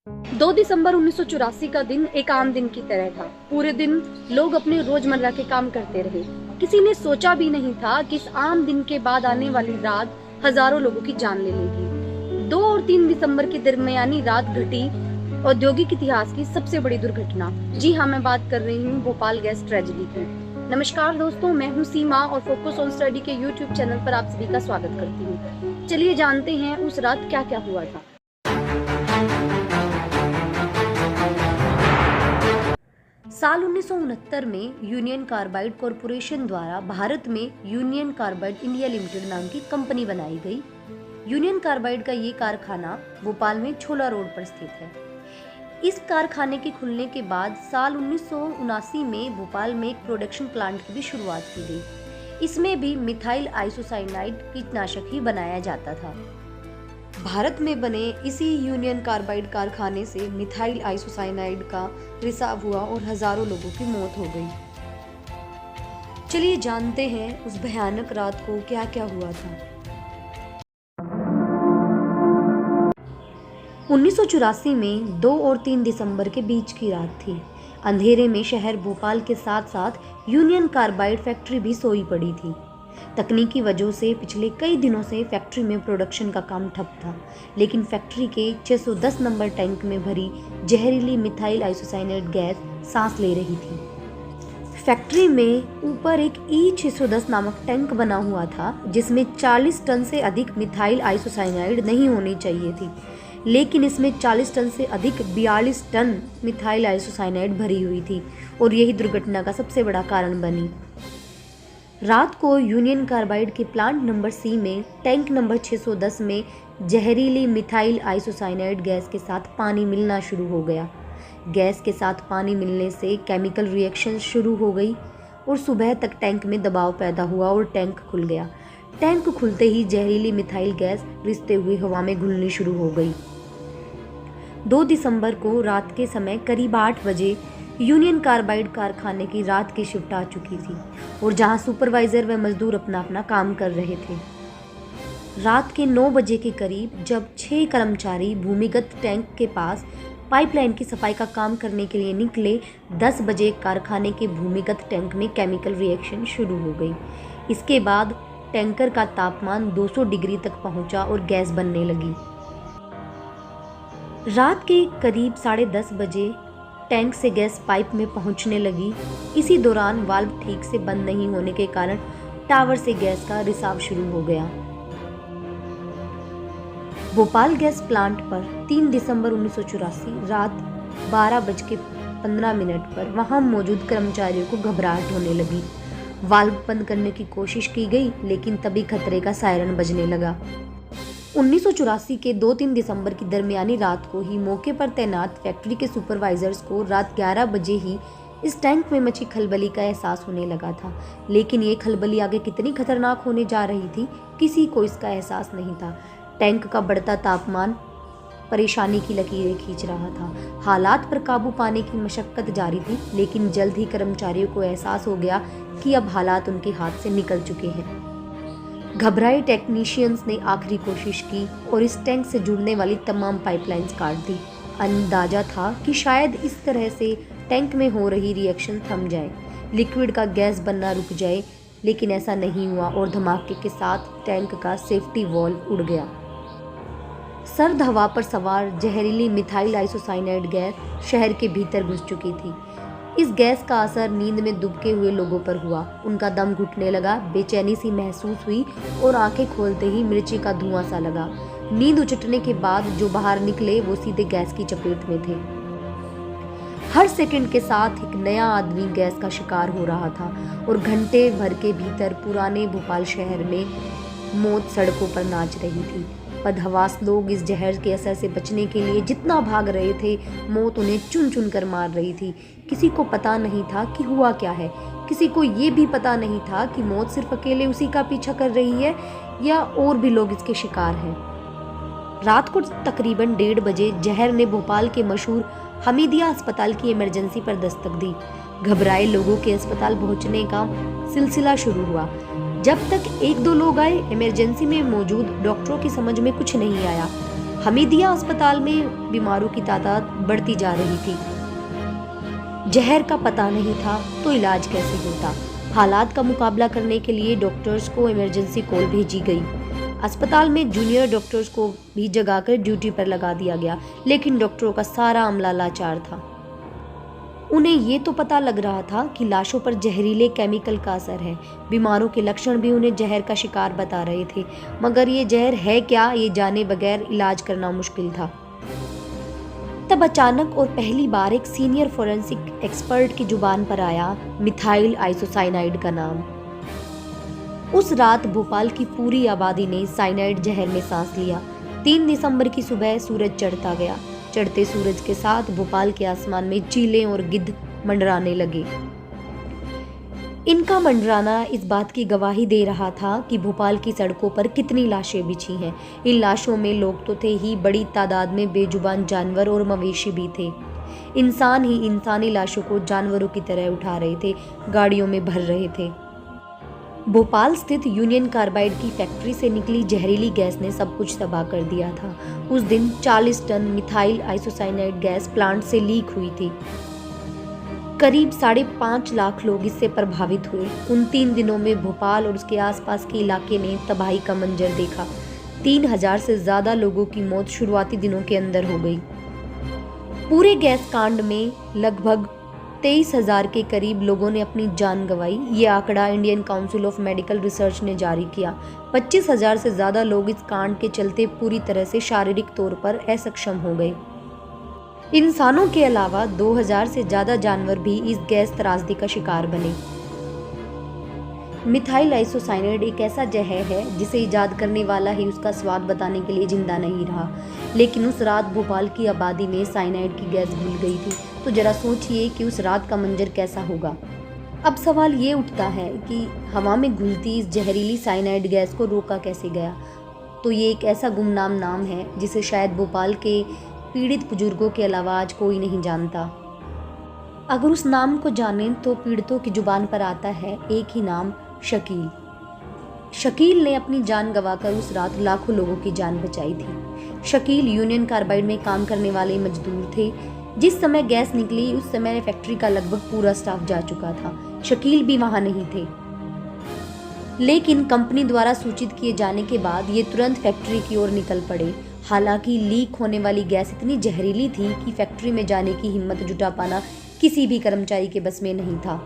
2 दिसंबर 1984 का दिन एक आम दिन की तरह था। पूरे दिन लोग अपने रोजमर्रा के काम करते रहे। किसी ने सोचा भी नहीं था कि इस आम दिन के बाद आने वाली रात हजारों लोगों की जान ले लेगी। 2 और 3 दिसंबर के दरमियानी रात घटी औद्योगिक इतिहास की सबसे बड़ी दुर्घटना। जी हाँ, मैं बात कर रही हूँ भोपाल गैस ट्रेजेडी की। नमस्कार दोस्तों, मैं हूँ सीमा और फोकस ऑन स्टडी के यूट्यूब चैनल पर आप सभी का स्वागत करती हूँ। चलिए जानते हैं उस रात क्या क्या हुआ था। साल 1969 में यूनियन कार्बाइड कॉरपोरेशन द्वारा भारत में यूनियन कार्बाइड इंडिया लिमिटेड नाम की कंपनी बनाई गई। यूनियन कार्बाइड का ये कारखाना भोपाल में छोला रोड पर स्थित है। इस कारखाने के खुलने के बाद साल 1979 में भोपाल में एक प्रोडक्शन प्लांट की भी शुरुआत की गई। इसमें भी मिथाइल आइसोसाइनाइड कीटनाशक ही बनाया जाता था। भारत में बने इसी यूनियन कार्बाइड कारखाने से मिथाइल आइसोसाइनाइड का रिसाव हुआ और हजारों लोगों की मौत हो गई। चलिए जानते हैं उस भयानक रात को क्या क्या हुआ था। 1984 में 2 और 3 दिसंबर के बीच की रात थी। अंधेरे में शहर भोपाल के साथ साथ यूनियन कार्बाइड फैक्ट्री भी सोई पड़ी थी। तकनीकी वजहों से पिछले कई दिनों से फैक्ट्री में प्रोडक्शन का काम ठप था, लेकिन फैक्ट्री के 610 नंबर टैंक में भरी जहरीली मिथाइल आइसोसाइनेट गैस सांस ले रही थी। फैक्ट्री में ऊपर एक E610 नामक टैंक बना हुआ था, जिसमें 40 टन से अधिक मिथाइल आइसोसाइनाइड नहीं होनी चाहिए थी, लेकिन इसमें 40 टन से अधिक 42 टन मिथाइल आइसोसाइनाइड भरी हुई थी और यही दुर्घटना का सबसे बड़ा कारण बनी। रात को यूनियन कार्बाइड के प्लांट नंबर सी में टैंक नंबर 610 में जहरीली मिथाइल आइसोसाइनाइड गैस के साथ पानी मिलना शुरू हो गया। गैस के साथ पानी मिलने से केमिकल रिएक्शन शुरू हो गई और सुबह तक टैंक में दबाव पैदा हुआ और टैंक खुल गया। टैंक खुलते ही जहरीली मिथाइल गैस रिसते हुए हवा में घुलनी शुरू हो गई। 2 दिसंबर को रात के समय करीब 8 बजे यूनियन कार्बाइड कारखाने की रात की शिफ्ट आ चुकी थी और जहां सुपरवाइजर व मजदूर अपना अपना काम कर रहे थे। रात के 9 बजे के करीब जब 6 कर्मचारी भूमिगत टैंक के पास पाइपलाइन की सफाई का काम करने के लिए निकले, 10 बजे कारखाने के भूमिगत टैंक में केमिकल रिएक्शन शुरू हो गई। इसके बाद टैंकर का तापमान 200 डिग्री तक पहुंचा और गैस बनने लगी। रात के करीब 10:30 बजे टैंक से गैस पाइप में पहुंचने लगी। इसी दौरान वाल्व ठीक से बंद नहीं होने के कारण टावर से गैस का रिसाव शुरू हो गया। भोपाल गैस प्लांट पर 3 दिसंबर 1984 रात 12:15 पर वहां मौजूद कर्मचारियों को घबराहट होने लगी। वाल्व बंद करने की कोशिश की गई, लेकिन तभी खतरे का सायरन बजने लगा। 1984 के 2-3 दिसंबर की दरमियानी रात को ही मौके पर तैनात फैक्ट्री के सुपरवाइजर्स को रात 11 बजे ही इस टैंक में मची खलबली का एहसास होने लगा था, लेकिन ये खलबली आगे कितनी खतरनाक होने जा रही थी, किसी को इसका एहसास नहीं था। टैंक का बढ़ता तापमान परेशानी की लकीरें खींच रहा था। हालात पर काबू पाने की मशक्कत जारी थी, लेकिन जल्द ही कर्मचारियों को एहसास हो गया कि अब हालात उनके हाथ से निकल चुके हैं। घबराए टेक्नीशियंस ने आखिरी कोशिश की और इस टैंक से जुड़ने वाली तमाम पाइपलाइंस काट दी। अंदाजा था कि शायद इस तरह से टैंक में हो रही रिएक्शन थम जाए, लिक्विड का गैस बनना रुक जाए, लेकिन ऐसा नहीं हुआ और धमाके के साथ टैंक का सेफ्टी वाल्व उड़ गया। सर्द हवा पर सवार जहरीली मिथाइल आइसोसाइनाइड गैस शहर के भीतर घुस चुकी थी। इस गैस का असर नींद में दुबके हुए लोगों पर हुआ। उनका दम घुटने लगा, बेचैनी सी महसूस हुई और आंखें खोलते ही मिर्ची का धुआं सा लगा। नींद उचटने के बाद जो बाहर निकले वो सीधे गैस की चपेट में थे। हर सेकंड के साथ एक नया आदमी गैस का शिकार हो रहा था और घंटे भर के भीतर पुराने भोपाल शहर में मौत सड़कों पर नाच रही थी। बदहवास लोग इस जहर के असर से बचने के लिए जितना भाग रहे थे, मौत उन्हें चुन चुन कर मार रही थी। किसी को पता नहीं था कि हुआ क्या है। किसी को ये भी पता नहीं था कि मौत सिर्फ अकेले उसी का पीछा कर रही है या और भी लोग इसके शिकार हैं। रात को तकरीबन 1:30 बजे जहर ने भोपाल के मशहूर हमीदिया अस्पताल की इमरजेंसी पर दस्तक दी। घबराए लोगों के अस्पताल पहुंचने का सिलसिला शुरू हुआ। जब तक 1-2 लोग आए, इमरजेंसी में मौजूद डॉक्टरों की समझ में कुछ नहीं आया। हमीदिया अस्पताल में बीमारों की तादाद बढ़ती जा रही थी। जहर का पता नहीं था तो इलाज कैसे होता। हालात का मुकाबला करने के लिए डॉक्टर्स को इमरजेंसी कॉल भेजी गई। अस्पताल में जूनियर डॉक्टर्स को भी जगाकर ड्यूटी पर लगा दिया गया, लेकिन डॉक्टरों का सारा अमला लाचार था। उन्हें ये तो पता लग रहा था कि लाशों पर जहरीले केमिकल का असर है। बीमारों के लक्षण भी उन्हें जहर का शिकार बता रहे थे, मगर ये जहर है क्या, ये जाने बगैर इलाज करना मुश्किल था। तब अचानक और पहली बार एक सीनियर फोरेंसिक एक्सपर्ट की जुबान पर आया मिथाइल आइसोसाइनाइड का नाम। उस रात भोपाल की पूरी आबादी ने साइनाइड जहर में सांस लिया। 3 दिसंबर की सुबह सूरज चढ़ता गया। चढ़ते सूरज के साथ भोपाल के आसमान में चीलें और गिद्ध मंडराने लगे। इनका मंडराना इस बात की गवाही दे रहा था कि भोपाल की सड़कों पर कितनी लाशें बिछी हैं। इन लाशों में लोग तो थे ही, बड़ी तादाद में बेजुबान जानवर और मवेशी भी थे। इंसान ही इंसानी लाशों को जानवरों की तरह उठा रहे थे, गाड़ियों में भर रहे थे। भोपाल स्थित यूनियन कार्बाइड की फैक्ट्री से निकली जहरीली गैस ने सब कुछ तबाह कर दिया था। उस दिन 40 ton methyl isocyanide gas plant से लीक हुई थी। करीब 5.5 लाख लोग इससे प्रभावित हुए। उन 3 दिनों में भोपाल और उसके आसपास के इलाके ने तबाही का मंजर देखा। 3000 से ज्यादा लोगों की मौत शुरुआती दिनों के अंदर हो गई। पूरे गैस कांड में लगभग 23,000 के करीब लोगों ने अपनी जान गंवाई। ये आंकड़ा Indian council of medical research ने जारी किया। 25,000 से ज्यादा लोग इस कांड के चलते पूरी तरह से शारीरिक तौर पर असक्षम हो गए। इंसानों के अलावा 2000 से ज्यादा जानवर भी इस गैस त्रासदी का शिकार बने। मिथाइल आइसोसाइनाइड एक ऐसा जहर है जिसे इजाद करने वाला ही उसका स्वाद बताने के लिए जिंदा नहीं रहा। लेकिन उस रात भोपाल की आबादी में साइनाइड की गैस घुल गई थी। तो जरा सोचिए कि उस रात का मंजर कैसा होगा। अब सवाल ये उठता है कि हवा में घुलती इस जहरीली साइनाइड गैस को रोका कैसे गया। तो ये एक ऐसा गुमनाम नाम है जिसे शायद भोपाल के पीड़ित बुजुर्गों के अलावा आज कोई नहीं जानता। अगर उस नाम को जानें तो पीड़ितों की जुबान पर आता है एक ही नाम, शकील। शकील ने अपनी जान गंवाकर उस रात लाखों लोगों की जान बचाई थी। शकील यूनियन कार्बाइड में काम करने वाले मजदूर थे। जिस समय गैस निकली उस समय फैक्ट्री का लगभग पूरा स्टाफ जा चुका था। शकील भी वहां नहीं थे, लेकिन कंपनी द्वारा सूचित किए जाने के बाद ये तुरंत फैक्ट्री की ओर निकल पड़े। हालांकि लीक होने वाली गैस इतनी जहरीली थी कि फैक्ट्री में जाने की हिम्मत जुटा पाना किसी भी कर्मचारी के बस में नहीं था।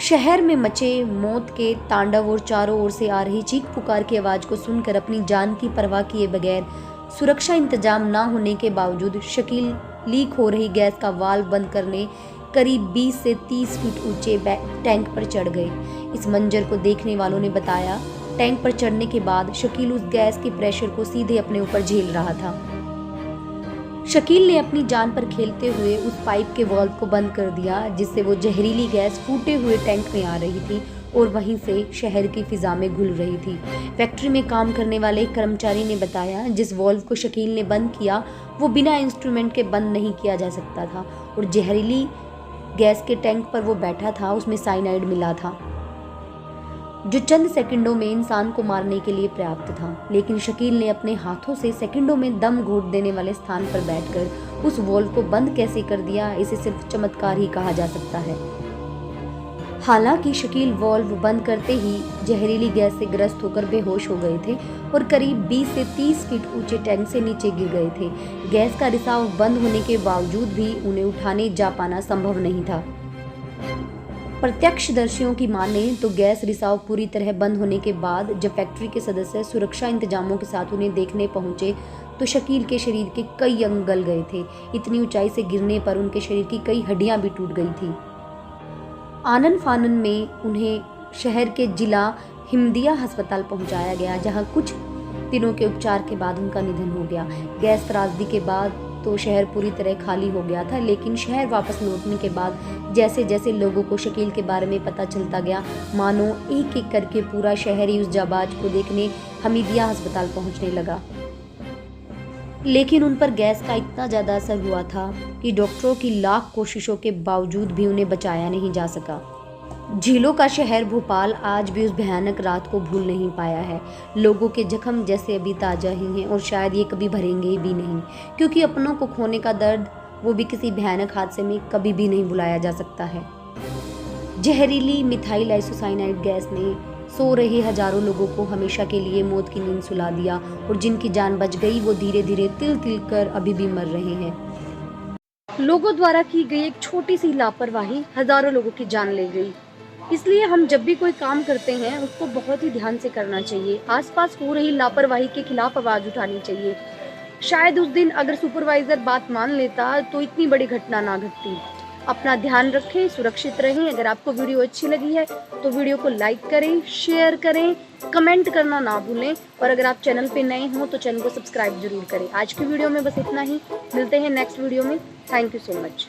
शहर में मचे मौत के तांडव और चारों ओर से आ रही चीख पुकार की आवाज को सुनकर अपनी जान की परवाह किए बगैर, सुरक्षा इंतजाम ना होने के बावजूद शकील लीक हो रही गैस का वाल्व बंद करने करीब 20 से 30 फीट ऊंचे टैंक पर चढ़ गए। इस मंजर को देखने वालों ने बताया, टैंक पर चढ़ने के बाद शकील उस गैस के प्रेशर को सीधे अपने ऊपर झेल रहा था। शकील ने अपनी जान पर खेलते हुए उस पाइप के वाल्व को बंद कर दिया जिससे वो जहरीली गैस फूटे हुए टैंक में आ रही थी और वहीं से शहर की फिजा में घुल रही थी। फैक्ट्री में काम करने वाले एक कर्मचारी ने बताया, जिस वाल्व को शकील ने बंद किया वो बिना इंस्ट्रूमेंट के बंद नहीं किया जा सकता था और जहरीली गैस के टैंक पर वो बैठा था उसमें साइनाइड मिला था, जो चंद सेकंडों में इंसान को मारने के लिए पर्याप्त था। लेकिन शकील ने अपने हाथों से सेकंडों में दम घोट देने वाले स्थान पर बैठकर उस वाल्व को बंद कैसे कर दिया, इसे सिर्फ चमत्कार ही कहा जा सकता है। हालांकि शकील वाल्व बंद करते ही जहरीली गैस से ग्रस्त होकर बेहोश हो गए थे और करीब 20 से 30 फीट ऊंचे टैंक से नीचे गिर गए थे। गैस का रिसाव बंद होने के बावजूद भी उन्हें उठाने जा पाना संभव नहीं था। प्रत्यक्षदर्शियों की माने तो गैस रिसाव पूरी तरह बंद होने के बाद जब फैक्ट्री के सदस्य सुरक्षा इंतजामों के साथ उन्हें देखने पहुंचे तो शकील के शरीर के कई अंग गल गए थे। इतनी ऊंचाई से गिरने पर उनके शरीर की कई हड्डियां भी टूट गई थी। आनन फानन में उन्हें शहर के जिला हिमदिया अस्पताल पहुंचाया गया, जहां कुछ दिनों के उपचार के बाद उनका निधन हो गया। गैस त्रासदी के बाद तो शहर पूरी तरह खाली हो गया था, लेकिन शहर वापस लौटने के बाद जैसे जैसे लोगों को शकील के बारे में पता चलता गया, मानो एक एक करके पूरा शहर ही उस जाबाज को देखने हमीदिया अस्पताल पहुंचने लगा। लेकिन उन पर गैस का इतना ज़्यादा असर हुआ था कि डॉक्टरों की लाख कोशिशों के बावजूद भी उन्हें बचाया नहीं जा सका। झीलों का शहर भोपाल आज भी उस भयानक रात को भूल नहीं पाया है। लोगों के जख्म जैसे अभी ताज़ा ही हैं और शायद ये कभी भरेंगे भी नहीं, क्योंकि अपनों को खोने का दर्द, वो भी किसी भयानक हादसे में, कभी भी नहीं भुलाया जा सकता है। जहरीली मिथाइल आइसोसाइनाइड गैस ने सो रहे हजारों लोगों को हमेशा के लिए मौत की नींद सुला दिया, और जिनकी जान बच गई वो धीरे धीरे तिल तिल कर अभी भी मर रहे हैं। लोगों द्वारा की गई एक छोटी सी लापरवाही हजारों लोगों की जान ले गई। इसलिए हम जब भी कोई काम करते हैं उसको बहुत ही ध्यान से करना चाहिए। आसपास हो रही लापरवाही के खिलाफ आवाज उठानी चाहिए। शायद उस दिन अगर सुपरवाइजर बात मान लेता तो इतनी बड़ी घटना ना घटती। अपना ध्यान रखें, सुरक्षित रहें। अगर आपको वीडियो अच्छी लगी है तो वीडियो को लाइक करें, शेयर करें, कमेंट करना ना भूलें, और अगर आप चैनल पे नए हो तो चैनल को सब्सक्राइब जरूर करें। आज की वीडियो में बस इतना ही। मिलते हैं नेक्स्ट वीडियो में। Thank you so much.